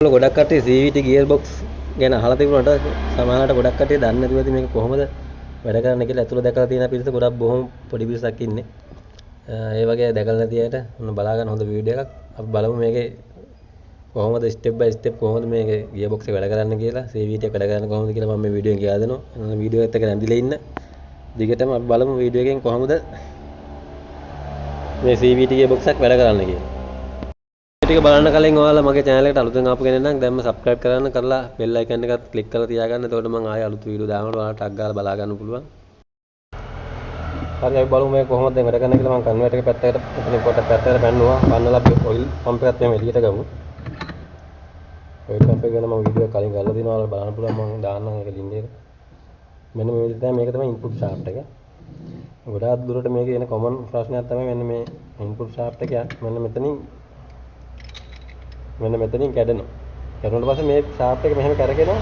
ගොඩක් කට්ටිය CVT gear box ගැන අහලා තිබුණාට සමහරවිට ගොඩක් කට්ටිය දන්නේ නැතුව ඇති මේක කොහොමද වැඩ කරන්නේ කියලා ඇතුළ දැකලා තියෙන පිරිස ගොඩක් බොහොම පොඩි පිරිසක් ඉන්නේ. ඒ වගේ දැකලා නැති අයට ඔන්න බලා ගන්න හොඳ වීඩියෝ එකක්. අපි බලමු මේකේ කොහොමද ස්ටෙප් බයි ස්ටෙප් කොහොමද මේකේ ගියර් බොක්ස් එක වැඩ කරන්නේ කියලා CVT එක වැඩ කරන්නේ කොහොමද කියලා මම මේ වීඩියෝ එකෙන් කියලා දෙනවා. ඔන්න වීඩියෝ එකත් එක්ක රැඳිලා ඉන්න. දිගටම අපි බලමු වීඩියෝ එකෙන් කොහොමද මේ CVT ගියර් බොක්ස් එකක් වැඩ කරන්නේ කියලා. ටික බලන්න කලින් ඔයාලා මගේ channel එකට අලුතෙන් ආපු කෙනෙක් නම් දැන්ම subscribe කරන්න කරලා bell icon එකත් click කරලා තියාගන්න. එතකොට මම ආයෙ අලුත් වීඩියෝ දානකොට ඔයාලට ටක් ගාලා බලා ගන්න පුළුවන්. හරි අපි බලමු මේක කොහොමද දැන් වැඩ කරන්නේ කියලා. මම කන්වර්ටර් එක පැත්තකට එතනින් පොඩ්ඩක් පැත්තකට පැන්නුවා. පන්නලා අපි ඔයිල් පම්ප් එකත් එහෙම එළියට ගමු. ඔයිල් පම්ප් එක ගැන මම වීඩියෝ කලින් කරලා දිනවා. ඔයාලා බලන්න පුළුවන් මම දාන්නම් ඒක link එක. මෙන්න මේ විදිහට තමයි මේක තමයි input shaft එක. ගොඩාක් දුරට මේකේ එන common ප්‍රශ්නයක් තමයි මෙන්න මේ input shaft එක. මෙන්න මෙතනින් කැඩෙනවා. කැඩුණාට පස්සේ මේ shaft එක මෙහෙම කැරගෙනවා.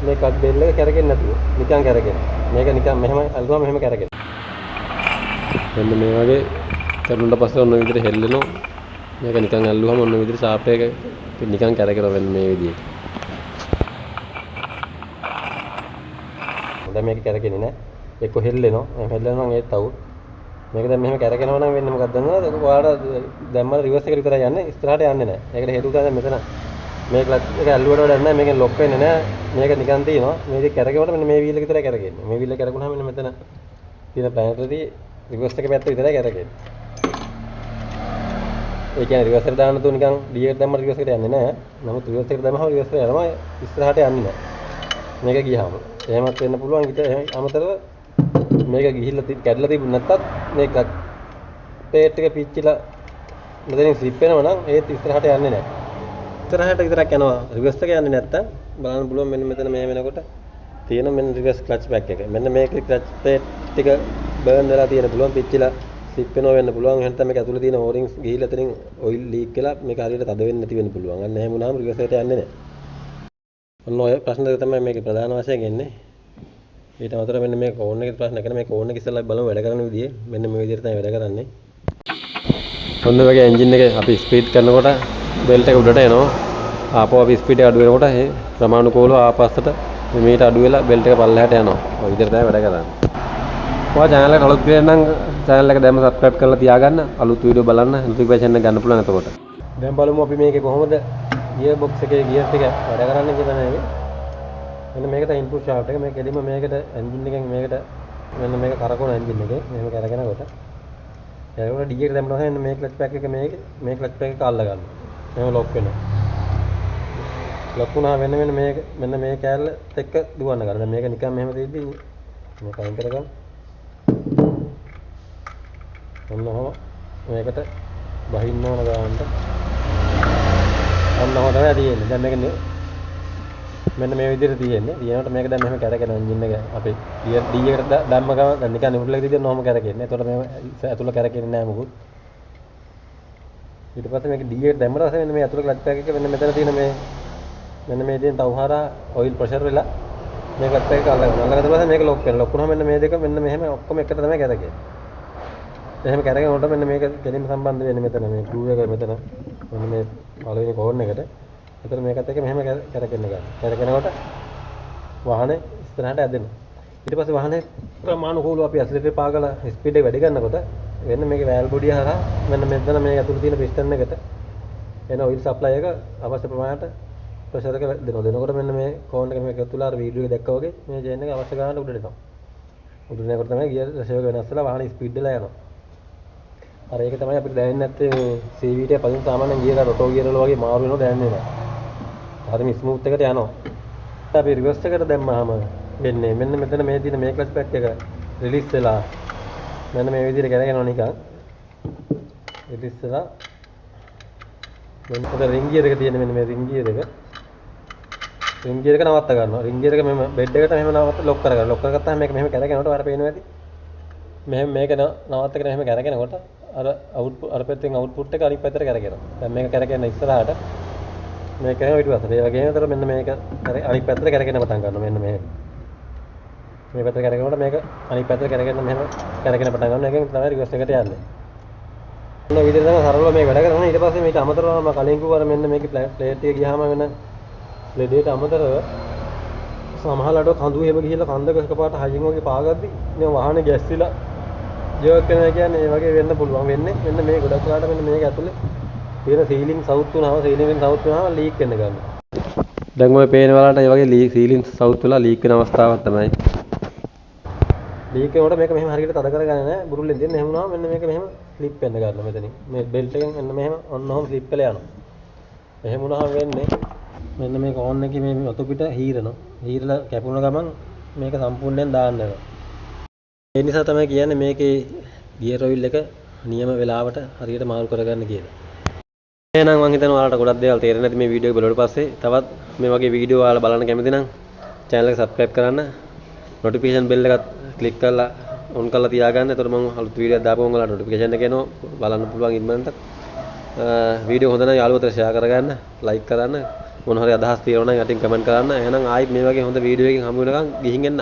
මේ කට් බෙල් එක කැරගෙන්නේ නැතුව නිකන් කැරගෙනවා. මේක නිකන් මෙහෙම අල්ලුවම මෙහෙම කැරගෙනවා. මෙන්න මේ වගේ කැඩුණාට පස්සේ ඔන්න ඔය විදිහට හෙල්ලෙනවා. මේක නිකන් අල්ලුවම ඔන්න ඔය විදිහට shaft එක නිකන් කැරගෙනවා මෙන්න මේ විදිහට. දැන් මේක කැරගෙන්නේ නැහැ. එක්ක හෙල්ලෙනවා. හෙල්ලෙනවා නම් ඒත් අවුත්. මේක දැන් මෙහෙම කැරගෙනවා නම් වෙන්නේ මොකක්ද දන්නවද? ඔයාලට දැම්මම රිවර්ස් එකට විතරයි යන්නේ. ඉස්සරහට යන්නේ නැහැ. ඒකට හේතුව තමයි මෙතන මේ ක්ලච් එක ඇල්ලුවට වඩා නැහැ. මේකෙන් ලොක් වෙන්නේ නැහැ. මේක නිකන් තියෙනවා. මේක කැරගෙනකොට මෙන්න මේ වීල් එක විතරයි කැරගෙන්නේ. මේ වීල් එක කැරගුණාම මෙන්න මෙතන තියෙන ප්ලැනටරි රිවර්ස් එක පැත්ත විතරයි කැරගෙන්නේ. ඒ කියන්නේ රිවර්ස් එකට දාන්න තු නිකන් D එකට දැම්මම රිවර්ස් එකට යන්නේ නැහැ. නමුත් රිවර්ස් එකට දැම්මම රිවර්ස් එකට යනවා. ඉස්සරහට යන්නේ නැහැ. මේක ගියාම. එහෙමත් වෙන්න පුළුවන්. ඊට අමතරව මේක ගිහිල්ලා කැඩලා තිබුණ නැත්තත් මේක ප්ලේට් එක පිච්චිලා මෙතනින් ස්ලිප් වෙනවා නම් ඒත් ඉස්සරහට යන්නේ නැහැ. ඉස්සරහට විතරක් යනවා. රිවර්ස් එක යන්නේ නැත්තම් බලන්න පුළුවන් මෙන්න මෙතන මේ වෙනකොට තියෙන මෙන්න රිවර්ස් ක්ලච් බෑක් එක. මෙන්න මේක ක්ලච් ප්ලේට් ටික බර්න් වෙලා තියෙන පුළුවන් පිච්චිලා ස්ලිප් වෙනවා වෙන්න පුළුවන්. එහෙනම් මේක ඇතුලේ තියෙන ඕරින්ග්ස් ගිහිල්ලා එතනින් ඔයිල් ලීක් වෙලා මේක හරියට තද වෙන්නේ නැති වෙන්න පුළුවන්. අන්න එහෙම වුණාම රිවර්ස් එකට යන්නේ නැහැ. ඔන්න ඔය ප්‍රශ්න දෙක තමයි මේකේ ප්‍රධාන වශයෙන් එන්නේ. ඊට අමතරව මෙන්න මේ කෝන් එකේ ප්‍රශ්න කරන මේ කෝන් එක ඉස්සෙල්ලා බලමු වැඩ කරන විදිය. මෙන්න මේ විදිහට තමයි වැඩ කරන්නේ. ඔන්න වගේ එන්ජින් එක අපි ස්පීඩ් කරනකොට බෙල්ට් එක උඩට එනවා. ආපහු අපි ස්පීඩ් එක අඩු වෙනකොට ඒ ක්‍රමානුකූලව ආපස්සට මීට අඩු වෙලා බෙල්ට් එක පල්ලෙහාට යනවා. ඔය විදිහට තමයි වැඩ කරන්නේ. ඔයා channel එකට අලුත් කෙනෙක් නම් channel එක දැම්ම subscribe කරලා තියාගන්න. අලුත් වීඩියෝ බලන්න notification එක ගන්න පුළුවන් එතකොට. දැන් බලමු අපි මේකේ කොහොමද ගියර් බොක්ස් එකේ ගියර් ටික වැඩ කරන්නේ කියලා නේද? මෙන්න මේකට ඉන්පුට් ෂාෆ්ට් එක මේ කෙලින්ම මේකට එන්ජින් එකෙන් මේකට මෙන්න මේක කරකවන එන්ජින් එකේ මෙහෙම කරගෙනකොට එතකොට D එක දැම්මම මෙන්න මේ ක්ලච් පැක් එක මේ ක්ලච් පැක් එක අල්ල ගන්නවා. මෙහෙම ලොක් වෙනවා. ලොක් වුණා මෙන්න මේ කෑල්ල එක්ක දුවන්න ගන්න. දැන් මේක නිකන් මෙහෙම තියෙද්දි මේක අයින් කරගන්න. ඔන්නම මේකට බහින්න ඕන ගානට. ඔන්නම තමයි තියෙන්නේ. දැන් මේක මෙන්න මේ විදිහට තියෙන්නේ. ඊයනකොට මේක දැන් මෙහෙම කැරගෙන එන්ජින් එක අපේ D එකට දැම්ම ගමන් දැන් නිකන් නිකුල් එක තියෙන ඔහොම කැරගෙන්නේ. එතකොට මේ ඇතුළ කැරගෙන්නේ නැහැ මොකුත්. ඊට පස්සේ මේක D එකට දැම්මම පස්සේ මෙන්න මේ ඇතුළ ක්ලච් පැක් එක මෙන්න මෙතන තියෙන මෙන්න මේ දෙන තවහරා ඔයිල් ප්‍රෙෂර් වෙලා මේ ක්ලච් පැක් එක අල්ලගන්නවා. අල්ලගත්ත පස්සේ මේක ලොක් වෙනවා. ලොක් වුණාම මෙන්න මේ දෙක මෙන්න මෙහෙම ඔක්කොම එකට තමයි කැරගෙන්නේ. එහෙම කැරගෙනකොට මෙන්න මේක දෙලින්ම සම්බන්ධ වෙන්නේ මෙතන මේ ක්ලූ එක මෙතන මෙන්න මේ පළවෙනි කෝන් එකට. එතන මේකත් එක්ක මෙහෙම කැරකෙන්න ගන්න. කැරකෙනකොට වාහනේ ඉස්සරහට ඇදෙනවා. ඊට පස්සේ වාහනේ ක්‍රමානුකූලව අපි ඇක්සලරේටර් පාගලා ස්පීඩ් එක වැඩි කරනකොට වෙන මේකේ වෑල් බොඩිය හරහා මෙන්න මෙතන මේ ඇතුළේ තියෙන පිස්ටන් එකට එන ඔයිල් සප්ලයි එක අවශ්‍ය ප්‍රමාණයට ප්‍රෙෂර් එක දෙනවා. දෙනකොට මෙන්න මේ කෝන් එක මේක තුල අර වීඩියෝ එක දැක්කා වගේ මේ චේන් එක අවශ්‍ය ගානට උඩට එනවා. උඩට එනකොට තමයි ගියර් රේෂියෝ එක වෙනස් වෙලා වාහනේ ස්පීඩ් වෙලා යනවා. අර ඒක තමයි අපිට දැනෙන්නේ නැත්තේ මේ CVT එක පදින් සාමාන්‍යයෙන් ගියර් එක රොටෝ ගියර් වල වගේ මාරු වෙනව දැනෙන්නේ නැහැ. හරිම ස්මූත් එකට යනවා. අපි රිවර්ස් එකට දැම්මහම වෙන්නේ මෙන්න මෙතන මේ දින මේ ක්ලච් පැක් එක රිලීස් වෙලා මෙන්න මේ විදිහට කරගෙනනවා නිකන්. රිලීස් වෙලා මෙන්න උඩ රින් ගියර් එක තියෙන මෙන්න මේ රින් ගියර් එක. රින් ගියර් එක නවත්ත ගන්නවා. රින් ගියර් එක මෙහෙම බෙඩ් එකට මෙහෙම නවත්ත ලොක් කරගන්නවා. ලොක් කරගත්තාම මේක මෙහෙම කරගෙනනකොට ඔයාලට පේනවා ඇති. මෙහෙම මේක නවත්තගෙන මෙහෙම කරගෙනනකොට අර අවුට්පුට් අර පැත්තෙන් අවුට්පුට් එක අනිත් පැත්තට කරගෙනවා. දැන් මේක කරගෙන ඉස්සරහට මේක කරගෙන ඊට පස්සේ ඒ වගේම අතර මෙන්න මේක අනිත් පැත්තට කරගෙන පටන් ගන්නවා. මෙන්න මේ පැත්තට කරගෙනනකොට මේක අනිත් පැත්තට කරගෙන මෙහෙම කරගෙන පටන් ගන්නවා. ඒකෙන් තමයි රිවර්ස් එකට යන්නේ. මොන විදිහට තමයි සරලව මේක වැඩ කරන්නේ. ඊට පස්සේ මේක අමතරව මම කලින් කිව්වා මෙන්න මේකේ ප්ලේට් එක ගියාම වෙන ලෙඩේට අමතරව සමහරලාට කඳු එහෙම ගිහිල්ලා කන්දක එකපාරට හයියෙන් වගේ පාගද්දි මේ වාහනේ ගැස්සිලා ජර්ක් වෙනවා කියන්නේ ඒ වගේ වෙන්න පුළුවන් වෙන්නේ. මෙන්න මේ ගොඩක් වෙලාවට මෙන්න මේක ඇතුලේ තියෙන සීලින් සවුත් වුණාම සීලින්ගෙන් සවුත් වුණාම ලීක් වෙන්න ගන්නවා. දැන් ඔය පේන වලට ඒ වගේ සීලින් සවුත් වෙලා ලීක් වෙන අවස්ථාවක් තමයි. ලීක් වෙනකොට මේක මෙහෙම හරියට තද කරගන්නේ නැහැ. බුරුල්ලෙන් දෙන්න එහෙම වුණාම මෙන්න මේක මෙහෙම ස්ලිප් වෙන්න ගන්නවා මෙතනින්. මේ බෙල්ට් එකෙන් මෙන්න මෙහෙම ඔන්නෝම ස්ලිප් වෙලා යනවා. එහෙම වුණාම වෙන්නේ මෙන්න මේක ඕන් එකේ මේ අතු පිට හීරනවා. හීරලා කැපුණ ගමන් මේක සම්පූර්ණයෙන් දාන්න වෙනවා. ඒ නිසා තමයි කියන්නේ මේකේ ගියර් ඔයිල් එක නියම වෙලාවට හරියට මාරු කරගන්න කියලා. එහෙනම් මම හිතනවා ඔයාලට ගොඩක් දේවල් තේරෙන්නේ නැති මේ වීඩියෝ එක බලුවට පස්සේ තවත් මේ වගේ වීඩියෝ ඔයාලා බලන්න කැමති නම් channel එක subscribe කරන්න, notification bell එකත් click කරලා on කරලා තියාගන්න. එතකොට මම අලුත් වීඩියෝ එකක් දාපුවම ඔයාලට notification එක එනවා. බලන්න පුළුවන් ඉක්මනට. වීඩියෝ හොඳ නම් යාළුවෝට share කරගන්න, like කරන්න, මොන හරි අදහස් තියෙනවා නම් යටින් comment කරන්න. එහෙනම් ආයෙත් මේ වගේ හොඳ වීඩියෝ එකකින් හමු වෙනකන් ගිහින් එන්න.